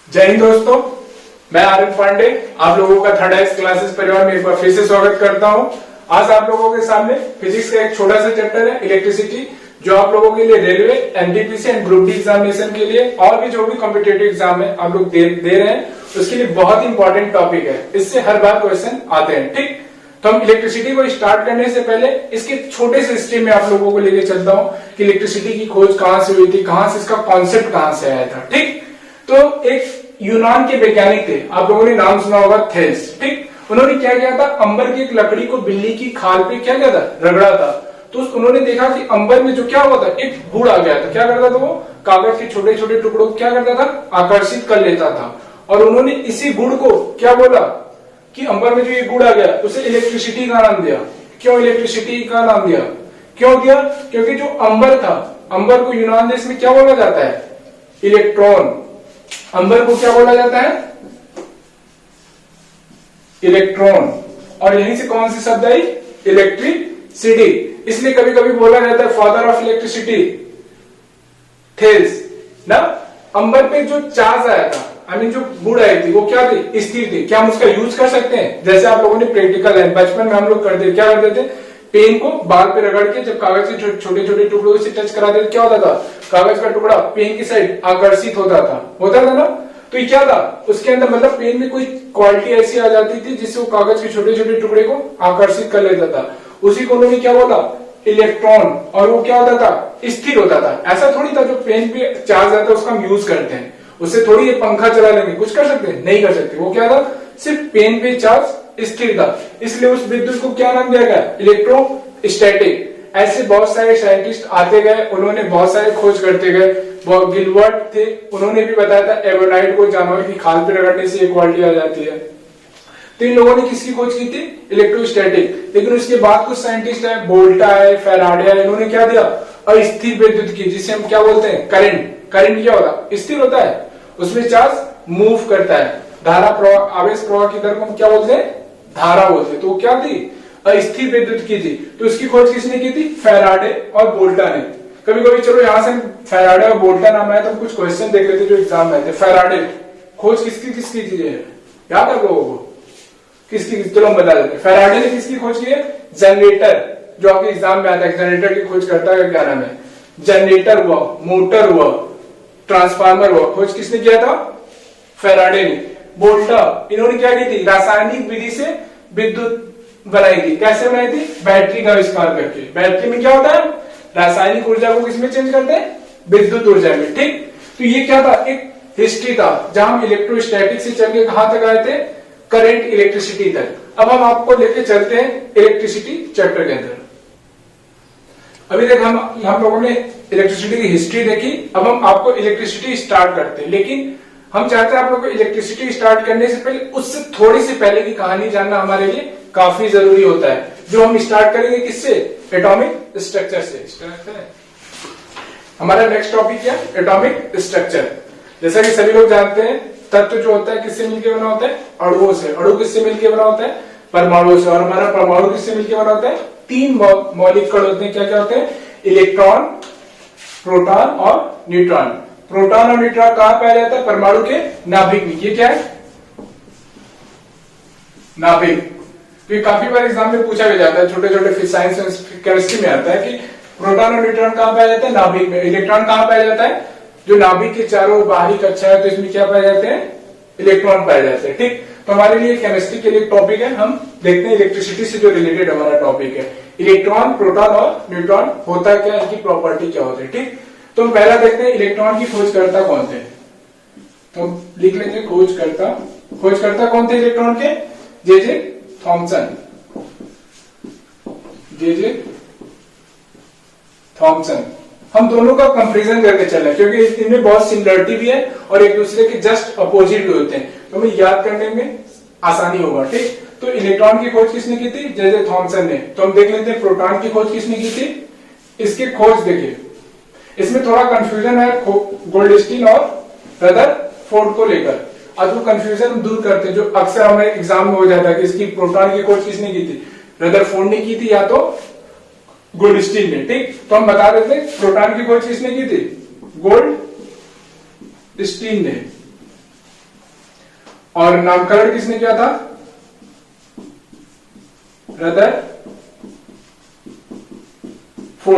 जय हिंद दोस्तों, मैं आरिफ पांडे आप लोगों का थर्ड एक्स क्लासेस परिवार में एक बार फिर से स्वागत करता हूं। आज आप लोगों के सामने फिजिक्स का एक छोटा सा चैप्टर है इलेक्ट्रिसिटी, जो आप लोगों के लिए railway, NTPC and group D examination के लिए और भी जो भी कॉम्पिटेटिव एग्जाम है आप लोग दे रहे हैं उसके लिए बहुत इंपॉर्टेंट टॉपिक है। इससे हर बार क्वेश्चन आते हैं। ठीक, तो हम इलेक्ट्रिसिटी को स्टार्ट करने से पहले इसके छोटे से हिस्ट्री में आप लोगों को लेके चलता हूं कि इलेक्ट्रिसिटी की खोज कहां से हुई थी, कहां से इसका कॉन्सेप्ट कहां से आया था। ठीक, तो एक यूनान के वैज्ञानिक थे, आप लोगों ने नाम सुना होगा, थेल्स। ठीक, उन्होंने क्या किया था, अंबर की एक लकड़ी को बिल्ली की खाल पे क्या किया था, रगड़ा था। तो उन्होंने देखा कि अंबर में जो क्या हुआ था, एक गुड़ आ गया था। क्या करता था वो, कागज के छोटे छोटे टुकड़ों को क्या करता था, आकर्षित कर लेता था। और उन्होंने इसी गुड़ को क्या बोला कि अंबर में जो ये गुड़ आ गया उसे इलेक्ट्रिसिटी का नाम दिया। क्यों इलेक्ट्रिसिटी का नाम दिया, क्यों दिया? क्योंकि जो अंबर था, अंबर को यूनान देश में क्या बोला जाता है, इलेक्ट्रॉन। अंबर को क्या बोला जाता है, इलेक्ट्रॉन। और यहीं से कौन सी शब्द आई, इलेक्ट्रिसिटी। इसलिए कभी कभी बोला जाता है फादर ऑफ इलेक्ट्रिसिटी, थेल्स ना। अंबर पे जो चार्ज आया था, आई मीन जो गुड़ आई थी, वो क्या थी, स्थिर थी। क्या हम उसका यूज कर सकते हैं? जैसे आप लोगों ने प्रैक्टिकल है, बचपन में हम लोग करते, क्या करते थे, पेन को बाल पे रगड़ के जब कागज के छोटे छोटे टुकड़ों से टच कराते थे, क्या होता था, कागज का टुकड़ा पेन की साइड आकर्षित होता था ना। तो ये क्या था, उसके अंदर मतलब पेन में कोई क्वालिटी ऐसी आ जाती थी जिससे वो कागज के छोटे छोटे टुकड़े को आकर्षित कर लेता था। उसी को उन्होंने क्या बोला, इलेक्ट्रॉन। और वो क्या होता था, स्थिर होता था। ऐसा थोड़ी था जो पेन पे चार्ज आता है उसका हम यूज करते हैं, उससे थोड़ी ये पंखा चला लेंगे, कुछ कर सकते हैं, नहीं कर सकते। वो क्या था, सिर्फ पेन पे चार्ज स्थिर था, इसलिए उस विद्युत को क्या नाम दिया गया, इलेक्ट्रोस्टैटिक। ऐसे बहुत सारे साइंटिस्ट आते गए, उन्होंने बहुत सारे खोज करते गए। गिलबर्ट थे, उन्होंने भी बताया था एबोनाइट को जानवर की खाल पे रगड़ने से क्वालिटी आ जाती है। तो इन लोगों ने किसकी खोज की थी, इलेक्ट्रोस्टैटिक। लेकिन उसके बाद कुछ साइंटिस्ट है, बोल्टा है, फेराडे है, इन्होंने क्या दिया, अस्थिर विद्युत की, जिसे हम क्या बोलते हैं, करंट। करंट क्या होता, स्थिर होता है, उसमें चार्ज मूव करता है। धारा प्रवाह, आवेश प्रवाह की दर को हम क्या बोलते हैं, धारा बोलते हैं। तो क्या थी, अस्थिर विद्युत की थी। तो इसकी खोज किसने की थी, फेराडे और बोल्टा ने। कभी कभी चलो यहां से फेराडे और बोल्टा नाम आया तो हम कुछ क्वेश्चन देख लेते जो एग्जाम में आए थे। फेराडे खोज किसकी किसकी की है, याद है लोगों को, किसकी? चलो हम बता देते। फेराडे ने किसकी खोज की है, जनरेटर, जो आपके एग्जाम में आता है, जनरेटर की खोज करता है, क्या नाम है, जनरेटर हुआ, मोटर हुआ, ट्रांसफार्मर हुआ, खोज किसने किया था, फेराडे ने। बोल्टा, इन्होंने क्या की थी, रासायनिक विधि से विद्युत बनाई थी। कैसे बनाई थी, बैटरी का आविष्कार करके। बैटरी में क्या होता है, रासायनिक ऊर्जा को किसमें चेंज करते हैं, विद्युत ऊर्जा में। ठीक, तो ये क्या था, एक हिस्ट्री था जहां हम इलेक्ट्रोस्टैटिक से चल के कहां तक आए थे, करंट इलेक्ट्रिसिटी तक। अब हम आपको लेके चलते हैं इलेक्ट्रिसिटी चैप्टर के अंदर। अभी तक हम लोगों ने इलेक्ट्रिसिटी की हिस्ट्री देखी, अब हम आपको इलेक्ट्रिसिटी स्टार्ट करते हैं। लेकिन हम चाहते हैं आप लोगों को इलेक्ट्रिसिटी स्टार्ट करने से पहले, उससे थोड़ी सी पहले की कहानी जानना हमारे लिए काफी जरूरी होता है। जो हम स्टार्ट करेंगे किससे, एटॉमिक स्ट्रक्चर से। हमारा नेक्स्ट टॉपिक क्या है, एटॉमिक स्ट्रक्चर। जैसा कि सभी लोग जानते हैं, तत्व जो होता है किससे मिलकर बना होता है, अणुओं से। अणु किससे मिलकर बना होता है, परमाणु से। और हमारा परमाणु किससे मिलकर बना होता है, तीन मौलिक कण होते हैं। क्या क्या होते हैं, इलेक्ट्रॉन, प्रोटॉन और न्यूट्रॉन। प्रोटॉन और न्यूट्रॉन कहां पाया जाता है, परमाणु के नाभिक में। ये क्या है, नाभिक। तो ये काफी बार एग्जाम में पूछा भी जाता है, छोटे छोटे साइंस और केमिस्ट्री में आता है कि प्रोटॉन और न्यूट्रॉन कहां पाया जाता है, नाभिक में। इलेक्ट्रॉन कहां पाया जाता है, जो नाभिक के चारों बाहरी कक्षा है, तो इसमें क्या पाए जाते हैं, इलेक्ट्रॉन पाए जाते हैं। ठीक, तो हमारे लिए केमिस्ट्री के लिए टॉपिक है, हम देखते हैं इलेक्ट्रिसिटी से जो रिलेटेड हमारा टॉपिक है, इलेक्ट्रॉन, प्रोटॉन और न्यूट्रॉन होता क्या है, इनकी प्रॉपर्टी क्या होती है। ठीक, तो हम पहला देखते हैं इलेक्ट्रॉन की खोजकर्ता कौन थे। तो हम लिख लेते हैं खोजकर्ता कौन थे इलेक्ट्रॉन के, जे थॉमसन। J Thomson. हम दोनों का कंपैरिजन करके चल रहे हैं क्योंकि इनमें बहुत सिमिलरिटी भी है और एक दूसरे के जस्ट अपोजिट भी होते हैं, तो हमें याद करने में आसानी होगा। ठीक, तो इलेक्ट्रॉन की खोज किसने की थी, जे थॉमसन ने। तो हम देख लेते हैं प्रोटॉन की खोज किसने की थी। इसकी खोज देखिए, इसमें थोड़ा कंफ्यूजन है गोल्डस्टीन और रदरफोर्ड को लेकर। अब वो कंफ्यूजन हम दूर करते हैं जो अक्सर हमें एग्जाम में हो जाता है कि इसकी प्रोटॉन की खोज किसने की थी, रदरफोर्ड ने की थी या तो गोल्डस्टीन ने। ठीक, तो हम बता देते हैं प्रोटॉन की खोज किसने की थी, गोल्डस्टीन ने। और नामकरण किसने किया था? रदरफोर्ड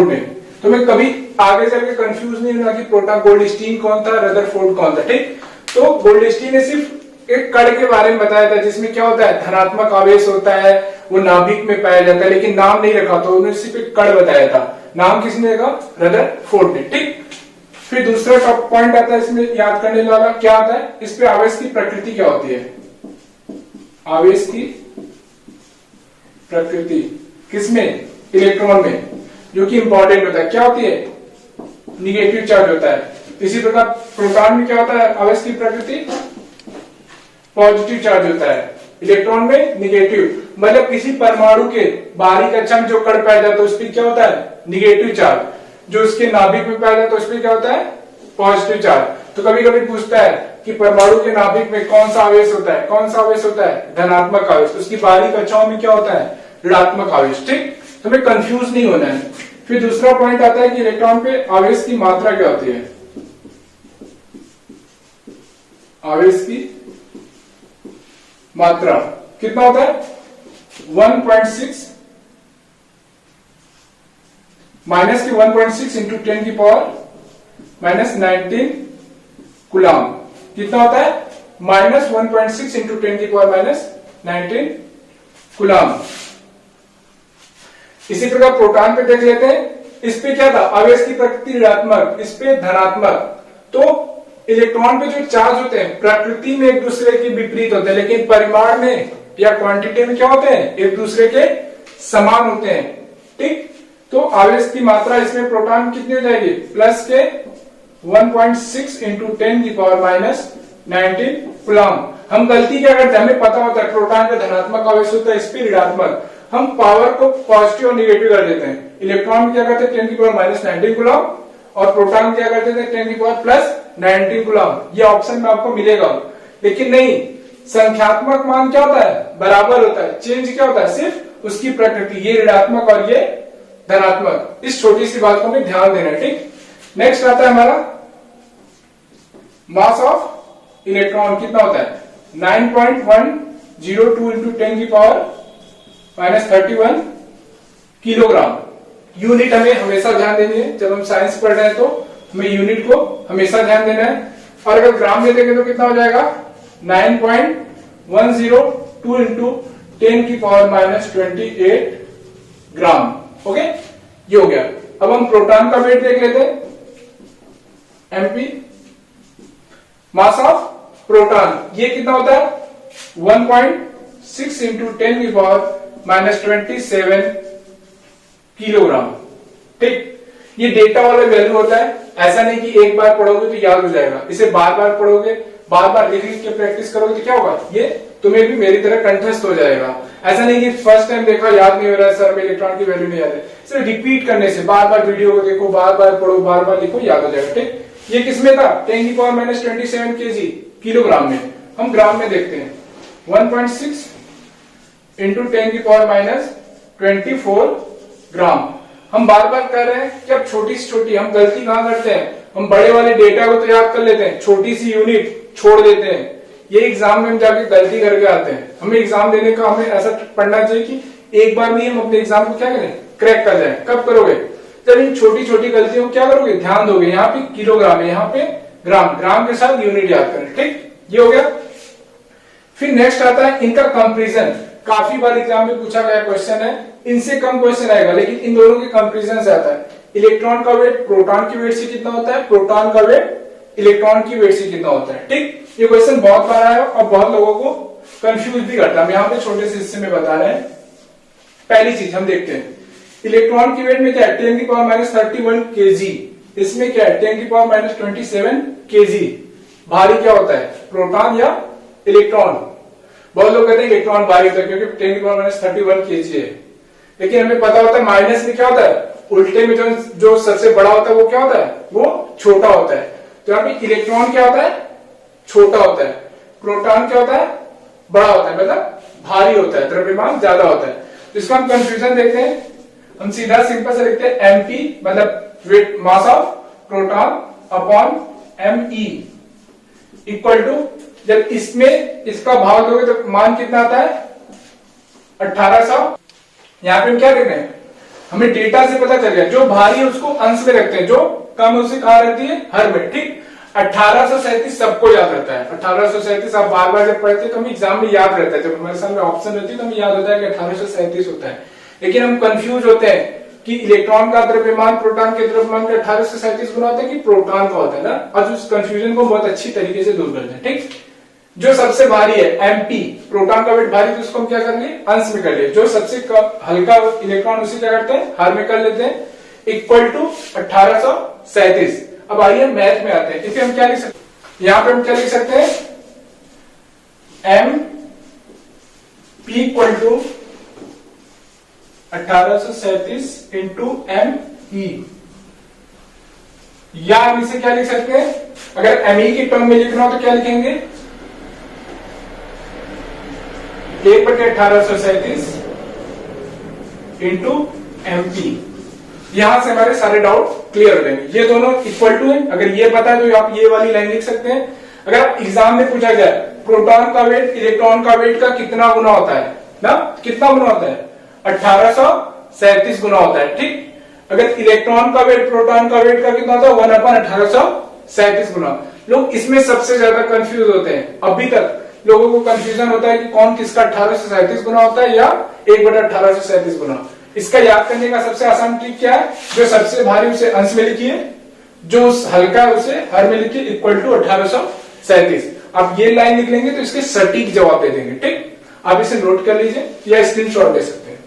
ने। तो मैं कभी आगे चल के कंफ्यूज नहीं होना कि प्रोटॉन गोल्डस्टीन कौन था, रदरफोर्ड कौन था। ठीक, तो गोल्डस्टीन ने सिर्फ एक कण के बारे में बताया था जिसमें क्या होता है, धनात्मक आवेश होता है, वो नाभिक में पाया जाता है, लेकिन नाम नहीं रखा। तो उन्होंने सिर्फ एक कण बताया था। नाम किसने रखा? रदरफोर्ड ने। ठीक, फिर दूसरा टॉप पॉइंट आता है इसमें याद करने वाला, क्या आता है इस पे, आवेश की प्रकृति क्या होती है। आवेश की प्रकृति किसमें? इलेक्ट्रॉन में, जो कि इंपॉर्टेंट होता है। क्या होती है? निगेटिव चार्ज होता है। इसी प्रकार प्रोटॉन में क्या होता है आवेश की प्रकृति? पॉजिटिव चार्ज होता है। इलेक्ट्रॉन में निगेटिव, मतलब किसी परमाणु के बाहरी कक्षा में जो कण पाया जाता है उस पर क्या होता है? Negative charge. जो उसके नाभिक में पाया जाता है उस पर क्या होता है? Positive charge. तो कभी कभी पूछता है कि परमाणु के नाभिक में कौन सा आवेश होता है? कौन सा आवेश होता है? धनात्मक आवेश। उसकी बाहरी कक्षाओं में क्या होता है? ऋणात्मक आवेश। ठीक, तो हमें कंफ्यूज नहीं होना है। फिर दूसरा पॉइंट आता है कि इलेक्ट्रॉन पे आवेश की मात्रा क्या होती है। आवेश की मात्रा कितना होता है? 1.6 माइनस की 1.6 इंटू 10 की पावर माइनस 19 कूलम। कितना होता है? माइनस 1.6 इंटू 10 की पावर माइनस 19 कूलम। इसी प्रकार प्रोटॉन पे देख लेते हैं। इस पे क्या था? आवेश की प्रकृति ऋणात्मक, इस पे धनात्मक। तो इलेक्ट्रॉन पे जो चार्ज होते हैं प्रकृति में एक दूसरे के विपरीत होते हैं, लेकिन परिमाण में या क्वांटिटी में क्या होते हैं? एक दूसरे के समान होते हैं। ठीक, तो आवेश की मात्रा इसमें प्रोटॉन कितनी हो जाएगी? प्लस के 1.6 इंटू 10 की पावर माइनस 19 कूलम। हम गलती क्या करते हैं? हमें पता होता है प्रोटॉन पे धनात्मक आवेश होता है, इस पे ऋणात्मक। हम पावर को पॉजिटिव और निगेटिव कर देते हैं। इलेक्ट्रॉन में क्या करते हैं? 10 की पावर माइनस 19 कूलम, और प्रोटॉन क्या करते थे? 10 की पावर प्लस 19 कूलम। ये ऑप्शन में आपको मिलेगा, लेकिन नहीं, संख्यात्मक मान क्या होता है? बराबर होता है। चेंज क्या होता है? सिर्फ उसकी प्रकृति, ये ऋणात्मक और ये धनात्मक। इस छोटी सी बात को हमें ध्यान देना है। ठीक, नेक्स्ट आता है हमारा मास ऑफ इलेक्ट्रॉन। कितना होता है? 9.102 इंटू 10 की पावर माइनस 31 किलोग्राम। यूनिट हमें हमेशा ध्यान देनी है। जब हम साइंस पढ़ रहे हैं तो हमें यूनिट को हमेशा ध्यान देना है। और अगर ग्राम में देखें तो कितना हो जाएगा? 9.102 इंटू 10 की पावर माइनस 28 ग्राम। ओके, ये हो गया। अब हम प्रोटॉन का वेट देख लेते हैं। एमपी मास ऑफ प्रोटॉन, ये कितना होता है? 1.6 इंटू 10 की पावर माइनस 27 किलोग्राम। ठीक, ये डेटा वाला वैल्यू होता है। ऐसा नहीं कि एक बार पढ़ोगे तो याद हो जाएगा। इसे बार बार पढ़ोगे, बार बार लिख लिख के प्रैक्टिस करोगे तो क्या होगा? ये तुम्हें भी मेरी तरह कंठस्थ हो जाएगा। ऐसा नहीं कि फर्स्ट टाइम देखा याद नहीं हो रहा है सर, में इलेक्ट्रॉन की वैल्यू नहीं याद है। सिर्फ रिपीट करने से, बार बार वीडियो को देखो, बार बार पढ़ो, बार बार लिखो, याद हो जाएगा। ठीक, ये किसमें था? 10 की पावर माइनस 27 केजी, किलोग्राम में। हम ग्राम में देखते हैं। 1.6 इंटू 10 की पावर माइनस 24 ग्राम। हम बार बार कर रहे हैं कि अब छोटी से छोटी, हम गलती कहां करते हैं? हम बड़े वाले डेटा को तो याद कर लेते हैं, छोटी सी यूनिट छोड़ देते हैं। ये एग्जाम में हम जाके गलती करके आते हैं। हमें एग्जाम देने का हमें ऐसा पढ़ना चाहिए कि एक बार नहीं हम अपने एग्जाम को क्या करें? क्रैक कर जाए। कब करोगे? जब इन छोटी छोटी गलतियों को क्या करोगे? ध्यान दोगे। यहाँ पे किलोग्राम है, यहाँ पे ग्राम, ग्राम के साथ यूनिट याद करें। ठीक, ये हो गया। फिर नेक्स्ट आता है इनका कंपैरिजन। काफी बार एग्जाम में पूछा गया क्वेश्चन है, इनसे कम क्वेश्चन आएगा, लेकिन इन दोनों के कंपैरिजन से आता है। इलेक्ट्रॉन का वेट प्रोटॉन की वेट से कितना होता है? प्रोटॉन का वेट इलेक्ट्रॉन की वेट से कितना होता है? ठीक, ये क्वेश्चन बहुत बार आया और बहुत लोगों को कंफ्यूज भी करता है। हम यहाँ पे छोटे से हिस्से में बता रहे हैं। पहली चीज हम देखते हैं, इलेक्ट्रॉन की वेट में क्या है? 10 की पावर माइनस 31 केजी। इसमें क्या है? 10 की पावर माइनस 27 केजी। भारी क्या होता है? प्रोटॉन या इलेक्ट्रॉन? बहुत लोग कहते हैं इलेक्ट्रॉन भारी होता है क्योंकि 10 की पावर माइनस 31 केजी है, लेकिन हमें पता होता है माइनस में क्या होता है? उल्टे में जो सबसे बड़ा होता है वो क्या होता है? वो छोटा होता है। तो यहाँ पे इलेक्ट्रॉन क्या होता है? छोटा होता है। प्रोटॉन क्या होता है? बड़ा होता है, मतलब भारी होता है, द्रव्यमान ज्यादा होता है। तो इसका हम कंफ्यूजन देखते हैं। हम सीधा सिंपल से लिखते हैं एमपी, मतलब weight mass of proton upon ME equal to जब इसमें इसका भाग दोगे तो मान कितना आता है 1800। यहाँ पे हम क्या देख रहे हैं, हमें डेटा से पता चल गया जो भारी है उसको अंश में रखते हैं, जो कम है उसे कहाँ रहती है, हर में। ठीक, 1837 सबको याद रहता है। 1837 आप बार बार जब पढ़ते हैं तो हमें एग्जाम में याद रहता है, जब हमारे सामने ऑप्शन रहती है तो हमें याद होता है कि 1837 होता है। लेकिन हम कंफ्यूज होते हैं कि इलेक्ट्रॉन का द्रव्यमान प्रोटॉन के द्रव्यमान का 1837 गुना होता है कि प्रोटॉन का होता है ना। आज उस कंफ्यूजन को बहुत अच्छी तरीके से दूर करते हैं। ठीक, जो सबसे भारी है एमपी, प्रोटॉन का वेट भारी तो उसको हम क्या कर लिए, अंश में कर लिए। जो सबसे हल्का इलेक्ट्रॉन उसे क्या करते हैं, हर में कर लेते हैं, इक्वल टू 1837। अब आइए मैथ में आते हैं। इसे हम क्या लिख सकते हैं, यहां पे हम क्या लिख सकते हैं, M P equal to 1837 into M E, या हम इसे क्या लिख सकते हैं, अगर एम ई की टर्म में लिखना हो तो क्या लिखेंगे, 1/1837 इंटू एम पी। यहां से हमारे सारे डाउट क्लियर हो जाएंगे। ये दोनों इक्वल टू है, अगर ये पता है तो आप ये वाली लाइन लिख सकते हैं। अगर एग्जाम में पूछा जाए प्रोटॉन का वेट इलेक्ट्रॉन का वेट का कितना गुना होता है ना, कितना गुना होता है, 1837 गुना होता है। ठीक, अगर इलेक्ट्रॉन का वेट प्रोटॉन का वेट का कितना होता है, 1/1837 गुना। लोग इसमें सबसे ज्यादा कंफ्यूज होते हैं। अभी तक लोगों को कंफ्यूजन होता है कि कौन किसका 1837 गुना होता है या 1/1837 गुना। इसका याद करने का सबसे आसान ट्रिक क्या है, जो सबसे भारी उसे अंश में लिखिए, जो हल्का है उसे हर में लिखिए, इक्वल टू 1837। आप ये लाइन लिख लेंगे तो इसके सटीक जवाब दे देंगे। ठीक, आप इसे नोट कर लीजिए या स्क्रीनशॉट ले सकते हैं।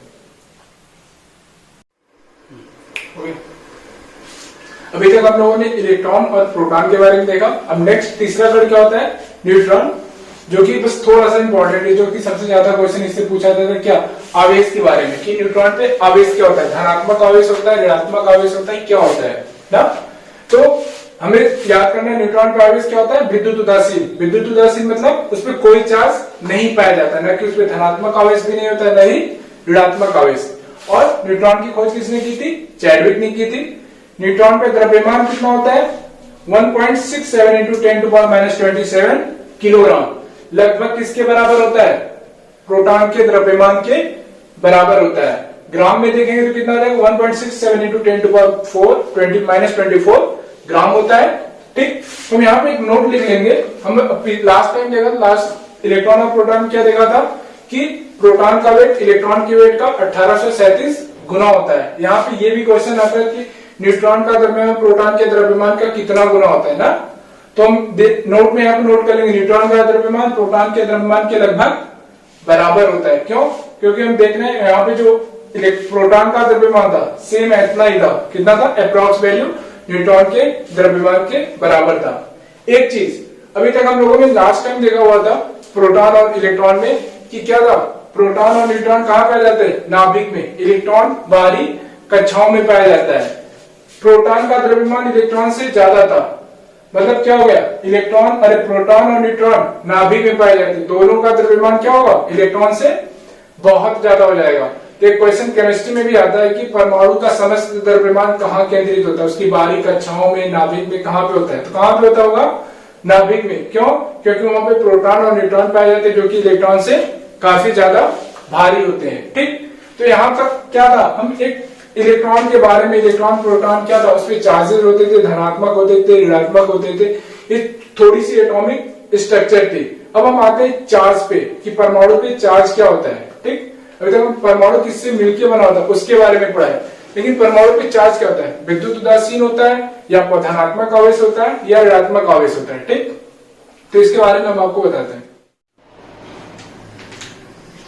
अभी तक हम लोगों ने इलेक्ट्रॉन और प्रोटॉन के बारे में देखा। अब नेक्स्ट तीसरा वर्ड क्या होता है, न्यूट्रॉन, जो कि बस थोड़ा सा इंपॉर्टेंट है, जो कि सबसे ज्यादा क्वेश्चन इससे पूछा जाता है, क्या, आवेश के बारे में, कि न्यूट्रॉन पे आवेश क्या होता है, धनात्मक आवेश होता है, ऋणात्मक आवेश होता है, क्या होता है ना। तो हमें याद करना है न्यूट्रॉन पे आवेश क्या होता है, विद्युत उदासीन। विद्युत उदासीन मतलब उस पर कोई चार्ज नहीं पाया जाता, न कि उसमें धनात्मक आवेश भी नहीं होता है, न ही ऋणात्मक आवेश। और न्यूट्रॉन की खोज किसने की थी, चैडविक ने की थी। न्यूट्रॉन पे द्रव्यमान कितना होता है, 1.67 इंटू 10⁻27 किलोग्राम, लगभग किसके बराबर होता है, प्रोटॉन के द्रव्यमान के बराबर होता है। ग्राम में देखेंगे तो कितना रहेगा, 1.67 इंटू 10⁻24 ग्राम होता है। ठीक, तो हम यहाँ पे एक नोट लिख लेंगे। हम लास्ट टाइम देखा, लास्ट इलेक्ट्रॉन और प्रोटॉन क्या देखा था कि प्रोटॉन का वेट इलेक्ट्रॉन के वेट का 1837 गुना होता है। यहाँ पे ये भी क्वेश्चन आता है कि न्यूट्रॉन का द्रव्यमान प्रोटॉन के द्रव्यमान का कितना गुना होता है ना। तो हम नोट में यहाँ पे नोट कर लेंगे, न्यूट्रॉन का द्रव्यमान प्रोटॉन के द्रव्यमान के लगभग बराबर होता है। क्यों, क्योंकि हम देख रहे हैं यहाँ पे जो प्रोटॉन का द्रव्यमान था सेम इतना ही था, कितना था, अप्रॉक्स वैल्यू न्यूट्रॉन के द्रव्यमान के बराबर था। एक चीज अभी तक हम लोगों ने लास्ट टाइम देखा हुआ था प्रोटॉन और इलेक्ट्रॉन में कि क्या था, प्रोटॉन और न्यूट्रॉन कहाँ पाया जाते हैं, नाभिक में। इलेक्ट्रॉन बाहरी कक्षाओं में पाया जाता है। प्रोटॉन का द्रव्यमान इलेक्ट्रॉन से ज्यादा था, मतलब क्या हो गया, इलेक्ट्रॉन अरे प्रोटॉन और न्यूट्रॉन नाभिक में पाए जाते हैं, दोनों का द्रव्यमान क्या होगा, इलेक्ट्रॉन से बहुत ज्यादा हो जाएगा। एक क्वेश्चन केमिस्ट्री में भी आता है कि परमाणु का समस्त द्रव्यमान कहाँ केंद्रित होता है, उसकी बाहरी कक्षाओं में, नाभिक में कहाँ पे होता है, तो कहाँ पे होता होगा, नाभिक में। क्यों, क्योंकि वहां पे प्रोटॉन और न्यूट्रॉन पाए जाते हैं जो कि इलेक्ट्रॉन से काफी ज्यादा भारी होते हैं। ठीक, तो यहाँ तक क्या था, हम एक इलेक्ट्रॉन के बारे में, इलेक्ट्रॉन प्रोटॉन क्या था, उसपे चार्जेस होते थे, धनात्मक होते थे, ऋणात्मक होते थे, ये थोड़ी सी एटॉमिक स्ट्रक्चर थी। अब हम आते हैं चार्ज पे कि परमाणु पे चार्ज क्या होता है। ठीक, अभी तक हम परमाणु किससे मिलकर बना होता है उसके बारे में पढ़ा है, लेकिन परमाणु पे चार्ज क्या होता है, विद्युत उदासीन होता है या धनात्मक आवेश होता है या ऋणात्मक आवेश होता है। ठीक, तो इसके बारे में हम आपको बताते हैं।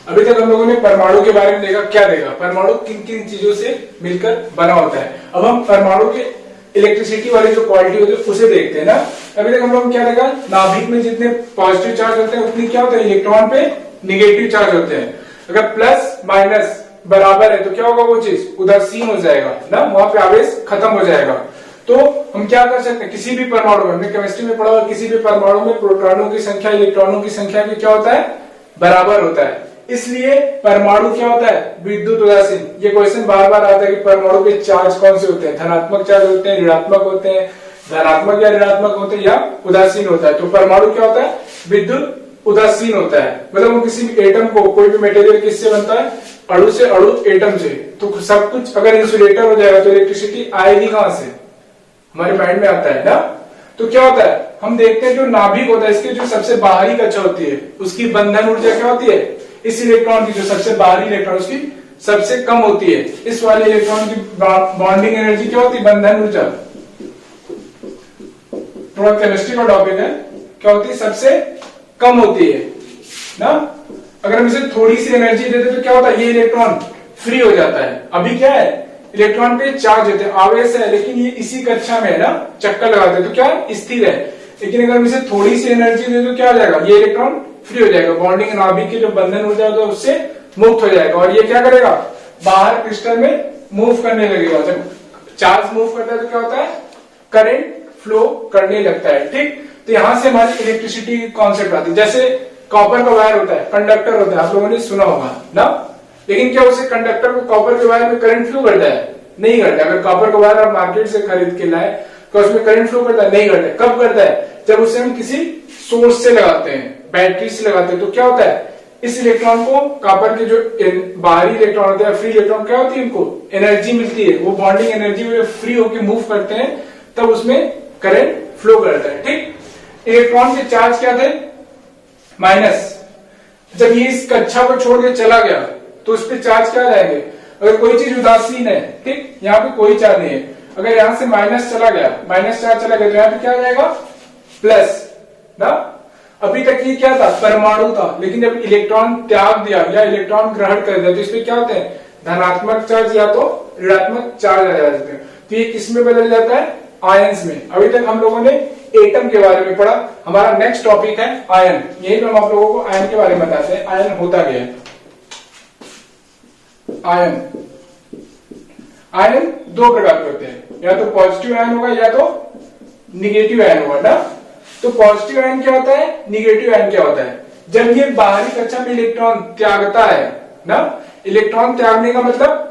अभी तक हम लोगों ने परमाणु के बारे में देखा, क्या देखा, परमाणु किन किन चीजों से मिलकर बना होता है। अब हम परमाणु के इलेक्ट्रिसिटी वाली जो क्वालिटी होती है उसे देखते हैं ना। अभी तक हम लोग क्या देखा, नाभिक में जितने पॉजिटिव चार्ज होते हैं उतनी क्या होता है, इलेक्ट्रॉन पे निगेटिव चार्ज होते हैं। अगर प्लस माइनस बराबर है तो क्या होगा, वो चीज उदासीन हो जाएगा ना, वहां पे आवेश खत्म हो जाएगा। तो हम क्या कर सकते हैं, किसी भी परमाणु में, हमने केमिस्ट्री में पढ़ा हुआ, किसी भी परमाणु में प्रोटॉनों की संख्या इलेक्ट्रॉनों की संख्या की क्या होता है, बराबर होता है। इसलिए परमाणु क्या होता है, विद्युत उदासीन। ये क्वेश्चन बार बार आता है कि परमाणु के चार्ज कौन से होते हैं, धनात्मक चार्ज होते हैं, ऋणात्मक होते हैं, धनात्मक या ऋणात्मक होते हैं या उदासीन होता है। तो परमाणु क्या होता है, विद्युत उदासीन होता है, मतलब वो किसी भी एटम को, कोई भी मटेरियल किससे बनता है, अणु से, अणु एटम से। तो सब कुछ अगर इंसुलेटर हो जाएगा तो इलेक्ट्रिसिटी आएगी कहां से, हमारे माइंड में आता है ना। तो क्या होता है, हम देखते हैं जो नाभिक होता है इसके जो सबसे बाहरी कक्षा होती है उसकी बंधन ऊर्जा क्या होती है, इस इलेक्ट्रॉन की जो सबसे बाहरी इलेक्ट्रॉन उसकी सबसे कम होती है। इस वाले इलेक्ट्रॉन की बॉन्डिंग एनर्जी क्या होती है, बंधन ऊर्जा, थोड़ा केमिस्ट्री का टॉपिक है, क्या होती है, सबसे कम होती है ना। अगर हम इसे थोड़ी सी एनर्जी देते तो क्या होता है, ये इलेक्ट्रॉन फ्री हो जाता है। अभी क्या है, इलेक्ट्रॉन पे चार्ज होते हैं, आवेश है, लेकिन ये इसी कक्षा में है ना, चक्कर लगाते हैं तो क्या स्थिर है। लेकिन अगर हम इसे थोड़ी सी एनर्जी दे तो क्या हो जाएगा, ये इलेक्ट्रॉन फ्री हो जाएगा, बॉन्डिंग नाभिक की जो बंधन ऊर्जा होता है उससे मुक्त हो जाएगा और ये क्या करेगा, बाहर क्रिस्टल में मूव करने लगेगा। जब चार्ज मूव करता है तो क्या होता है, करंट फ्लो करने लगता है। ठीक, तो यहां से हमारी इलेक्ट्रिसिटी कॉन्सेप्ट आती है। जैसे कॉपर का वायर होता है, कंडक्टर होता है, आप लोगों ने सुना होगा ना, लेकिन क्या उसे कंडक्टर को कॉपर के वायर में करंट फ्लो करता है, नहीं करता। अगर कॉपर का वायर आप मार्केट से खरीद के लाए तो उसमें करंट फ्लो करता है, नहीं करता। कब करता है, जब उसे हम किसी सोर्स से लगाते हैं, बैटरी से लगाते हैं, तो क्या होता है, इस इलेक्ट्रॉन को, कॉपर के जो बाहरी इलेक्ट्रॉन होते हैं, फ्री इलेक्ट्रॉन क्या होती है, इनको एनर्जी मिलती है, वो बॉन्डिंग एनर्जी में फ्री होकर मूव करते हैं, तब उसमें करंट फ्लो करता है। ठीक, इलेक्ट्रॉन के चार्ज क्या थे, माइनस। जब ये इस कक्षा को छोड़ के चला गया तो उस पर चार्ज क्या रहेंगे, अगर कोई चीज उदासीन है, ठीक, यहाँ पे कोई चार्ज नहीं है, अगर यहां से माइनस चला गया, माइनस चार्ज चला गया तो यहाँ पे क्या जाएगा, प्लस ना। अभी तक ये क्या था, परमाणु था, लेकिन जब इलेक्ट्रॉन त्याग दिया या इलेक्ट्रॉन ग्रहण कर दिया तो इसमें क्या होते हैं, धनात्मक चार्ज या तो ऋणात्मक चार्ज आ जाते हैं। तो ये किस में बदल जाता है, आयंस में। अभी तक हम लोगों ने एटम के बारे में पढ़ा, हमारा नेक्स्ट टॉपिक है आयन। यही तो हम आप लोगों को आयन के बारे में बताते हैं, आयन होता क्या है। आयन, आयन दो प्रकार के होते हैं, या तो पॉजिटिव आयन होगा या तो निगेटिव आयन होगा ना। तो पॉजिटिव आयन क्या होता है, निगेटिव आयन क्या होता है, जब ये बाहरी कक्षा में इलेक्ट्रॉन त्यागता है ना, इलेक्ट्रॉन त्यागने का मतलब,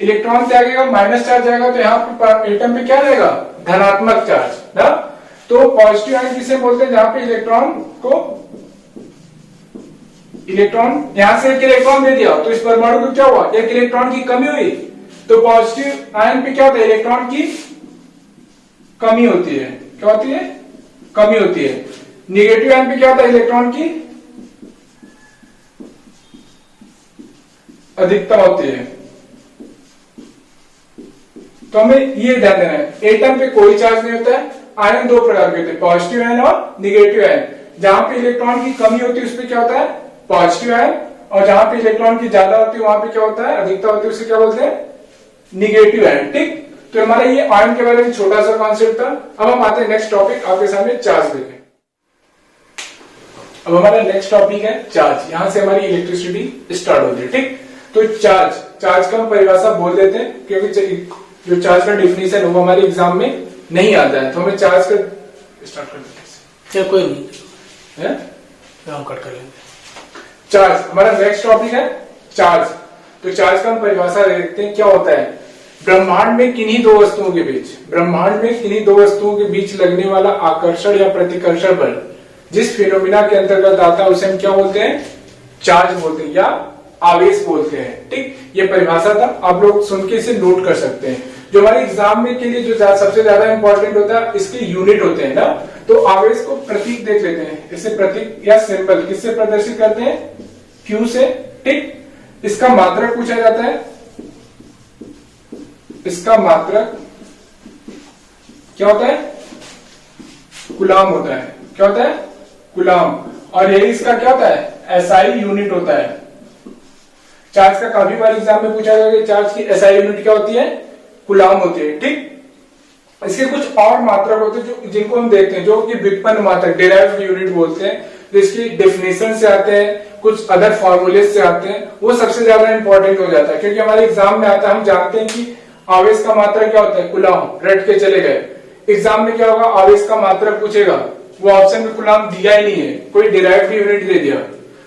इलेक्ट्रॉन त्यागेगा, माइनस चार्ज आएगा, तो यहाँ पे एटम पे क्या रहेगा, धनात्मक चार्ज ना। तो पॉजिटिव आयन किसे बोलते हैं, जहां पे इलेक्ट्रॉन को, इलेक्ट्रॉन यहां से एक इलेक्ट्रॉन दे दिया तो इस परमाणु को क्या हुआ, एक इलेक्ट्रॉन की कमी हुई। तो पॉजिटिव आयन पे क्या होता है, इलेक्ट्रॉन की कमी होती है, क्या होती है, कमी होती है। निगेटिव आयन पे क्या होता है, इलेक्ट्रॉन की अधिकता होती है। तो हमें ये ध्यान देना है, एटम पे कोई चार्ज नहीं होता है, आयन दो प्रकार के होते हैं, पॉजिटिव आयन और निगेटिव आयन। जहां पे इलेक्ट्रॉन की कमी होती है उसपे क्या होता है, पॉजिटिव आयन, और जहां पे इलेक्ट्रॉन की ज्यादा होती है वहां पे क्या होता है, अधिकता होती है, उसे क्या बोलते हैं, निगेटिव आयन। ठीक, तो हमारा ये आयन के बारे में छोटा सा कॉन्सेप्ट था। अब हम आते हैं नेक्स्ट टॉपिक, आपके सामने चार्ज देखें। अब हमारा नेक्स्ट टॉपिक है चार्ज, यहां से हमारी इलेक्ट्रिसिटी स्टार्ट होती है। ठीक, तो चार्ज, चार्ज का हम परिभाषा बोल देते हैं, क्योंकि जो चार्ज का डिफिनेशन है वो हमारे एग्जाम में नहीं आता है, तो हमें चार्ज का स्टार्ट कर देते हैं। कोई नहीं है, हम कट कर लेंगे। चार्ज हमारा नेक्स्ट टॉपिक है चार्ज। तो चार्ज का हम परिभाषा देखते हैं, क्या होता है, ब्रह्मांड में किन्हीं दो वस्तुओं के बीच, ब्रह्मांड में किन्हीं दो वस्तुओं के बीच लगने वाला आकर्षण या प्रतिकर्षण बल जिस फिनोमिना के अंतर्गत आता है उसे हम क्या बोलते हैं, चार्ज बोलते हैं या आवेश बोलते हैं। ठीक, ये परिभाषा था, आप लोग सुन के इसे नोट कर सकते हैं। जो हमारे एग्जाम में के लिए जो सबसे ज्यादा इंपॉर्टेंट होता है, इसके यूनिट होते हैं ना। तो आवेश को प्रतीक देख लेते हैं, इसे प्रतीक या सिंबल किससे प्रदर्शित करते हैं, क्यू से। ठीक, इसका मात्रक पूछा जाता है, इसका मात्रक क्या होता है, कूलाम होता है। क्या होता है, कूलाम। और यही इसका क्या होता है, एसआई यूनिट होता है। चार्ज का काफी बार एग्जाम में पूछा गया कि चार्ज की एसआई यूनिट क्या होती है, कूलाम होती है। ठीक, इसके कुछ और मात्रक होते हैं जो जिनको हम देखते हैं, जो कि व्युत्पन्न मात्रक, डिराइव्ड यूनिट बोलते हैं, जो इसकी डेफिनेशन से आते हैं, कुछ अदर फॉर्मूले से आते हैं, वो सबसे ज्यादा इंपॉर्टेंट हो जाता है, क्योंकि हमारे एग्जाम में आता है। हम जानते हैं कि आवेश का मात्रक क्या होता है, कूलाम, रट के चले गए। एग्जाम में क्या होगा, आवेश का मात्रक पूछेगा, वो ऑप्शन में कूलाम दिया ही नहीं है, कोई डिराइव्ड यूनिट दे दिया,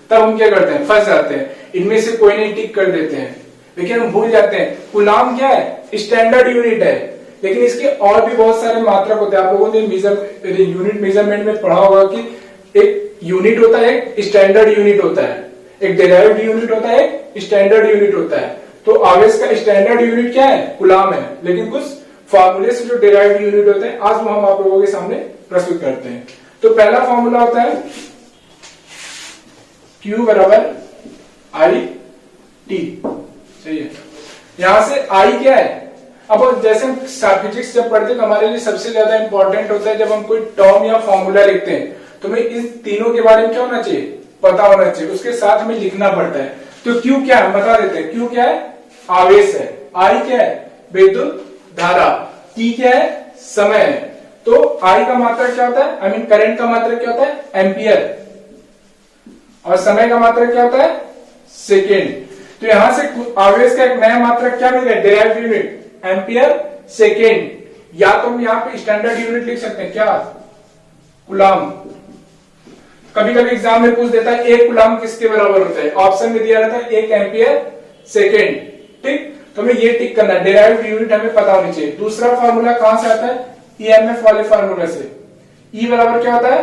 तब हम क्या करते हैं, फंस जाते हैं, इनमें से कोई नहीं टिक कर देते हैं। लेकिन हम भूल जाते हैं कूलाम क्या है, स्टैंडर्ड यूनिट है। लेकिन इसके और भी बहुत सारे मात्रक होते हैं। आप लोगों ने यूनिट मेजरमेंट में पढ़ा होगा कि एक यूनिट होता है, एक स्टैंडर्ड यूनिट होता है, एक डेराइव्ड यूनिट होता है, एक स्टैंडर्ड यूनिट होता है। तो आवेश का स्टैंडर्ड यूनिट क्या है? कूलाम है, लेकिन कुछ फॉर्मूले से जो डेराइव्ड यूनिट होते हैं आज वो हम आप लोगों के सामने प्रस्तुत करते हैं। तो पहला फॉर्मूला होता है Q बराबर आई टी, सही है। यहां से I क्या है? अब जैसे हम फिजिक्स जब पढ़ते हैं तो हमारे लिए सबसे ज्यादा इंपॉर्टेंट होता है जब हम कोई टर्म या फॉर्मूला लिखते हैं तो हमें इन तीनों के बारे में क्या होना चाहिए? पता होना चाहिए, उसके साथ हमें लिखना पड़ता है। तो Q क्या है बता देते हैं। Q क्या है? आवेश है। I क्या है? विद्युत धारा। T क्या है? समय है। तो I का मात्रक क्या होता है? I mean करंट का मात्रक क्या होता है? एम्पियर। और समय का मात्रक क्या होता है? सेकेंड। तो यहां से आवेश का एक नया मात्रक क्या मिल गया? Derived unit ampere second. या तो हम यहाँ पे स्टैंडर्ड यूनिट लिख सकते हैं, क्या? कूलाम। कभी कभी एग्जाम में पूछ देता है एक कूलाम किसके बराबर होता है? ऑप्शन में दिया रहता है 1 एम्पियर सेकेंड। ठीक, तो हमें ये टिक करना है, डेराइव्ड यूनिट हमें पता होनी चाहिए। दूसरा फार्मूला कहां से आता है? ईएमएफ वाले फार्मूला से। ई बराबर क्या होता है?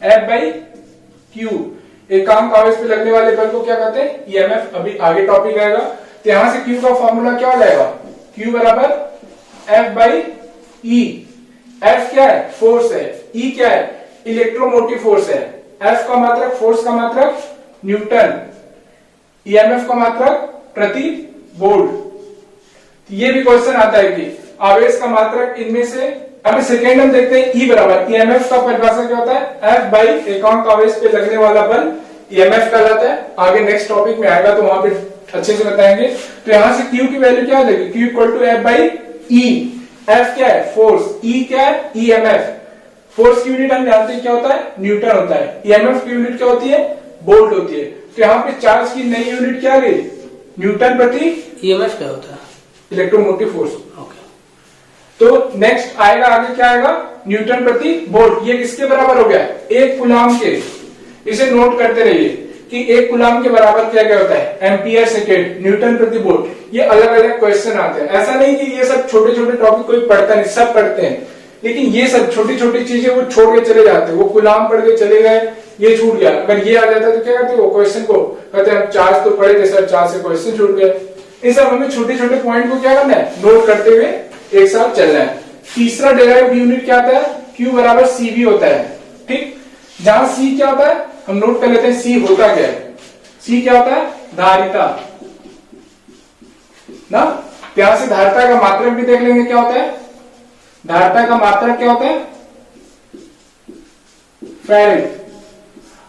F by Q. एकांक आवेश पे लगने वाले बल को क्या कहते हैं? ईएमएफ। अभी आगे टॉपिक आएगा। तो यहां से क्यू का फॉर्मूला क्या हो जाएगा? क्यू बराबर एफ बाई ई। एफ क्या है? फोर्स है। ई क्या है? इलेक्ट्रोमोटिव फोर्स है। एफ का मात्रक, फोर्स का मात्रक न्यूटन, ईएमएफ का मात्रक प्रति वोल्ट। ये भी क्वेश्चन आता है कि आवेश का मात्रक इनमें से। अभी सेकेंड हम देखते हैं ई बराबर ईएमएफ का परिभाषा क्या होता है? एफ बाई एकांक आवेश पे लगने वाला बल ईएमएफ कहलाता है। आगे नेक्स्ट टॉपिक में आएगा तो वहां पे अच्छे से बताएंगे। तो यहां से Q की वैल्यू क्या हो जाएगी? Q equal to F by E. F क्या है? फोर्स। ई क्या है? ईएमएफ। फोर्स की यूनिट हम जानते हैं क्या होता है? न्यूटन होता है। ईएमएफ की यूनिट क्या होती है? वोल्ट होती है। तो यहाँ पे चार्ज की नई यूनिट क्या आ गई? न्यूटन प्रति। ईएमएफ क्या होता है? Electromotive force. ओके। तो नेक्स्ट आएगा, आगे क्या आएगा? न्यूटन प्रति वोल्ट। ये किसके बराबर हो गया? एक कूलाम के। इसे नोट करते रहिए कि एक कूलाम के बराबर क्या क्या होता है? एम्पियर सेकेंड, न्यूटन प्रति वोल्ट। ये अलग अलग क्वेश्चन आते हैं। ऐसा नहीं कि ये सब छोटे छोटे टॉपिक कोई पढ़ता नहीं, सब पढ़ते हैं, लेकिन ये सब छोटी छोटी चीजें वो छोड़ के चले जाते हैं। वो कूलाम पढ़ के चले गए, ये छूट गया। अगर ये आ जाता तो क्या करते? वो क्वेश्चन को कहते हैं चार्ज तो पढ़े थे सर, चार्ज से क्वेश्चन छूट गए। इन सब हमें छोटे छोटे पॉइंट को क्या करना है? नोट करते हुए एक साथ चलना है। तीसरा डेराइव्ड यूनिट क्या आता है? Q बराबर CV होता है। ठीक, जहां C क्या होता है हम नोट कर लेते हैं। C होता क्या है? C क्या होता है? धारिता ना। यहां से धारिता का मात्रक भी देख लेंगे क्या होता है। धारिता का मात्रक क्या होता है? फैरेड।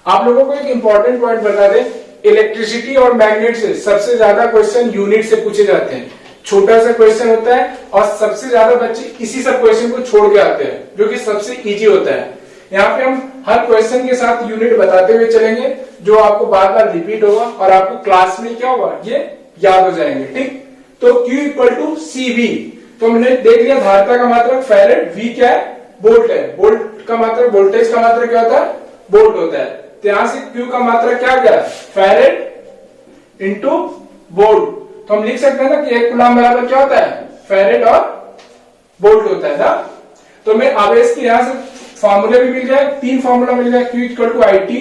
आप लोगों को एक इंपॉर्टेंट पॉइंट बता दें, इलेक्ट्रिसिटी और मैग्नेट से सबसे ज्यादा क्वेश्चन यूनिट से पूछे जाते हैं। छोटा सा क्वेश्चन होता है और सबसे ज्यादा बच्चे इसी सब क्वेश्चन को छोड़ के आते हैं, जो कि सबसे इजी होता है। यहाँ पे हम हर क्वेश्चन के साथ यूनिट बताते हुए चलेंगे, जो आपको बार बार रिपीट होगा और आपको क्लास में क्या होगा? ये याद हो जाएंगे। ठीक, तो Q इक्वल टू CV। तो हमने देख लिया धारिता का मात्रक फैरेड, V क्या है? वोल्ट है। वोल्ट का मात्रक, वोल्टेज का मात्रक क्या होता है? वोल्ट होता है। तो यहां से Q का मात्रक क्या गया? Farad into volt. तो हम लिख सकते हैं ना कि एक कूलाम बराबर क्या होता है? फैरेड और वोल्ट होता है ना। तो हमें आवेश की यहां से फॉर्मूले भी मिल गए, 3 फॉर्मूला मिल गया। Q equal to I T,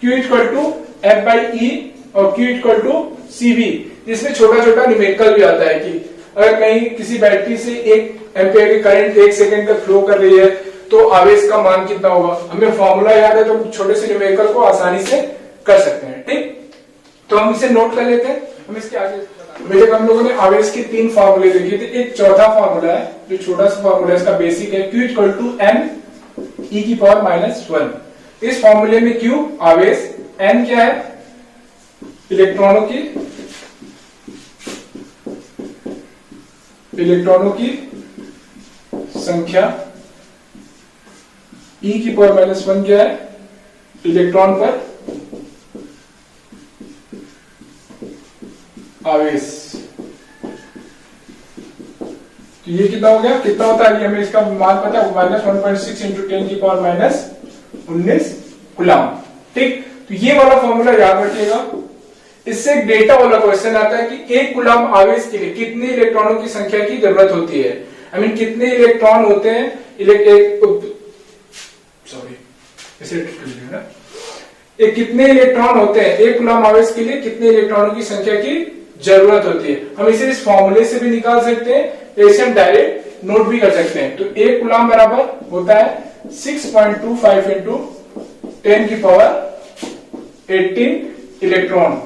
Q equal to F by E और Q इक्वल टू CV। इसमें छोटा छोटा न्यूमेरिकल भी आता है कि अगर कहीं किसी बैटरी से 1 एम्पियर की करंट 1 सेकंड तक फ्लो कर रही है तो आवेश का मान कितना होगा। हमें फॉर्मूला याद है तो छोटे से न्यूमेरिकल को आसानी से कर सकते हैं। ठीक, तो हम इसे नोट कर लेते हैं। हम इसके आगे जब हम लोगों ने आवेश के 3 फॉर्मूले देखे थे, एक चौथा फॉर्मूला है जो छोटा सा फॉर्मूला है, इसका बेसिक है Q equal to M e की पावर -1। इस फॉर्मूले में Q आवेश, N क्या है? इलेक्ट्रॉनों की संख्या, e की पावर -1 क्या है? इलेक्ट्रॉन पर आवेश। तो ये कितना हो गया? कितना होता है? हमें इसका मान पता है, -1.6 इंटू 10 की पावर -19 कूलाम। ठीक, तो ये वाला फॉर्मूला याद रखिएगा। इससे एक डेटा वाला क्वेश्चन आता है कि एक कूलम्ब आवेश के लिए कितने इलेक्ट्रॉनों की संख्या की जरूरत होती है। आई मीन कितने इलेक्ट्रॉन होते हैं कितने इलेक्ट्रॉन होते हैं एक कूलम्ब आवेश के लिए, कितने इलेक्ट्रॉनों की संख्या की जरूरत होती है। हम इसे इस फॉर्मूले से भी निकाल सकते हैं, ऐसे हम डायरेक्ट नोट भी कर सकते हैं। तो एक कूलम्ब बराबर होता है 6.25 इंटू 10 की पावर 18 इलेक्ट्रॉन।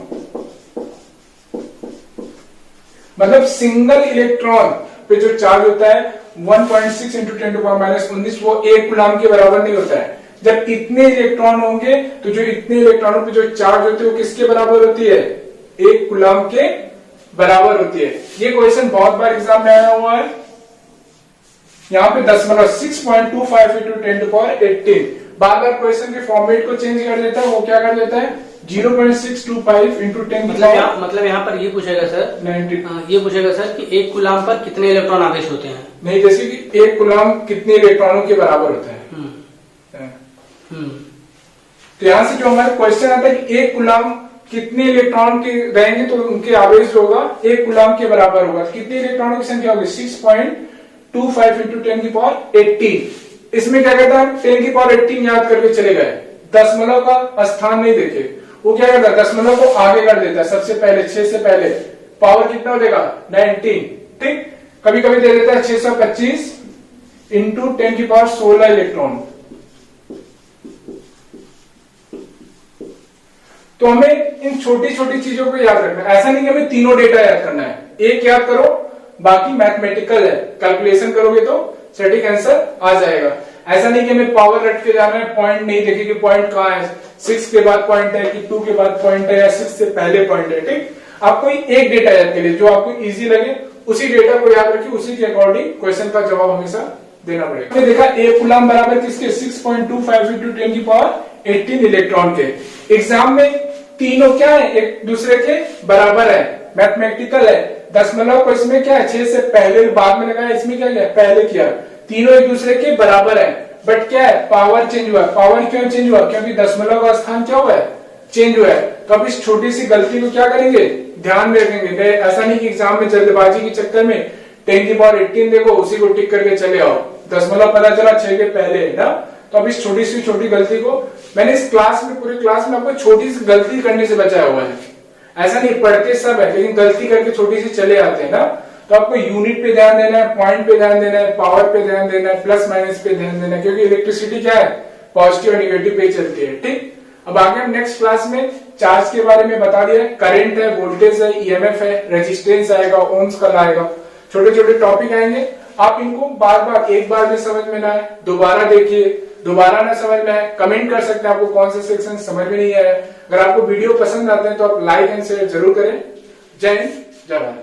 मतलब सिंगल इलेक्ट्रॉन पे जो चार्ज होता है 1.6 इंटू 10 टू पावर -19 वो एक कूलम्ब के बराबर नहीं होता है। जब इतने इलेक्ट्रॉन होंगे तो जो इतने इलेक्ट्रॉनों पे जो चार्ज होते हैं वो किसके बराबर होती है, एक कूलम्ब के बराबर होती है। ये क्वेश्चन बहुत बार एग्जाम में आया हुआ है। यहाँ पे 6.25 इंटू 10 टू पावर 18 बार बार क्वेश्चन के फॉर्मेट को चेंज कर देता है। वो क्या कर देता है 0.625 इंटू 10 मतलब यहाँ पर ये पूछेगा सर 90 ये पूछेगा सर कि एक कूलम्ब पर कितने इलेक्ट्रॉन आवेश होते हैं। नहीं, जैसे कि एक कूलम्ब कितने इलेक्ट्रॉनों के बराबर होता है। तो यहां से जो हमारा क्वेश्चन आता है कि एक कूलम्ब कितने इलेक्ट्रॉन के रहेंगे तो उनके आवेश होगा एक कूलम्ब के बराबर होगा। कितने इलेक्ट्रॉनों की संख्या होगी 6.25 इंटू 10 की पावर 18। इसमें क्या कहता है 10 की पावर 18 याद करके चले गए, दशमलव का स्थान नहीं देखे। वो क्या करता है दशमलव को आगे कर देता है, सबसे पहले 6 से पहले पावर कितना हो जाएगा 19। ठीक, कभी कभी दे देता है 625 इंटू 10 की पावर 16 इलेक्ट्रॉन। तो हमें इन छोटी छोटी चीजों को याद रखना है। ऐसा नहीं कि हमें तीनों डेटा याद करना है, एक याद करो बाकी मैथमेटिकल है, कैलकुलेशन करोगे तो सटीक आंसर आ जाएगा। ऐसा नहीं कि हमें पावर रट के जाना है, पॉइंट नहीं देखे कि पॉइंट कहाँ है, 6 के बाद पॉइंट है कि 2 के बाद पॉइंट है या 6 से पहले पॉइंट है। ठीक, आपको एक डेटा याद करिए जो आपको इजी लगे, उसी डेटा को याद रखिए, उसी के अकॉर्डिंग क्वेश्चन का जवाब हमेशा देना पड़ेगा। हमने देखा एक कूलम्ब बराबर किसके 6.25 इंटू 10 की पावर 18 इलेक्ट्रॉन के। एग्जाम में तीनों क्या है एक दूसरे के बराबर है, मैथमेटिकल है। दशमलव को इसमें क्या है 6 से पहले बाद में लगाया, इसमें क्या किया पहले किया। तीनों एक दूसरे के बराबर है, बट क्या है पावर चेंज हुआ। पावर क्यों चेंज हुआ, क्योंकि दशमलव का स्थान क्या हुआ है चेंज हुआ है। तो अब इस छोटी सी गलती को क्या करेंगे ध्यान में रखेंगे। ऐसा नहीं कि एग्जाम में जल्दबाजी के चक्कर में 10 की पावर 18 देखो उसी को टिक करके चले आओ, दशमलव पता चला 6 के पहले है ना। तो अब इस छोटी गलती को मैंने इस क्लास में पूरी क्लास में आपको छोटी सी गलती करने से बचाया हुआ है। ऐसा नहीं पढ़ते सब है, लेकिन गलती करके छोटी सी चले आते हैं ना। तो आपको यूनिट पे ध्यान देना है, पॉइंट पे ध्यान देना है, पावर पे ध्यान देना है, प्लस माइनस पे ध्यान देना है, क्योंकि इलेक्ट्रिसिटी क्या है पॉजिटिव और निगेटिव पे चलती है। ठीक, अब आगे हम नेक्स्ट क्लास में चार्ज के बारे में बता दिया, करंट है, वोल्टेज है, ईएमएफ है, रेजिस्टेंस आएगा, ओम्स का आएगा, छोटे छोटे टॉपिक आएंगे। आप इनको बार बार एक बार में समझ में ना आए दोबारा देखिए, दोबारा ना समझ में आए कमेंट कर सकते हैं आपको कौन सा सेक्शन समझ में नहीं आया। अगर आपको वीडियो पसंद आते हैं तो आप लाइक एंड शेयर जरूर करें। जय हिंद, जय भारत।